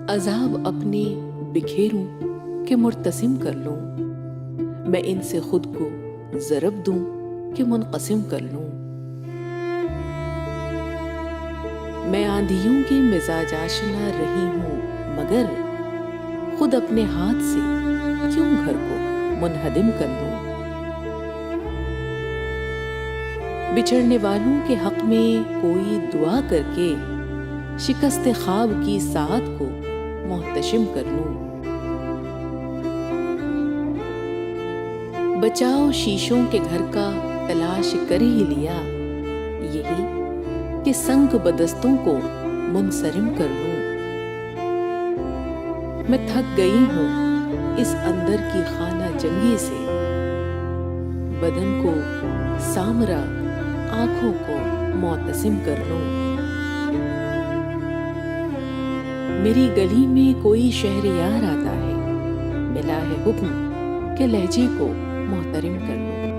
عذاب اپنے بکھیروں کہ مرتسم کر لوں، میں ان سے خود کو ضرب دوں کہ منقسم کر لوں۔ میں آندھیوں کی مزاج آشنا رہی ہوں، مگر خود اپنے ہاتھ سے کیوں گھر کو منہدم کر لوں۔ بچھڑنے والوں کے حق میں کوئی دعا کر کے شکست خواب کی ساعت کو محتشم کر لوں۔ بچاؤ شیشوں کے گھر کا تلاش کر ہی لیا، یہی کہ سنگ بدستوں کو منصرم کر لوں۔ میں تھک گئی ہوں اس اندر کی خانہ جنگی سے، بدن کو سامرا آنکھوں کو معتصم کر لوں۔ میری گلی میں کوئی شہریار آتا ہے، ملا ہے حکم کہ لہجے کو محترم کر لوں۔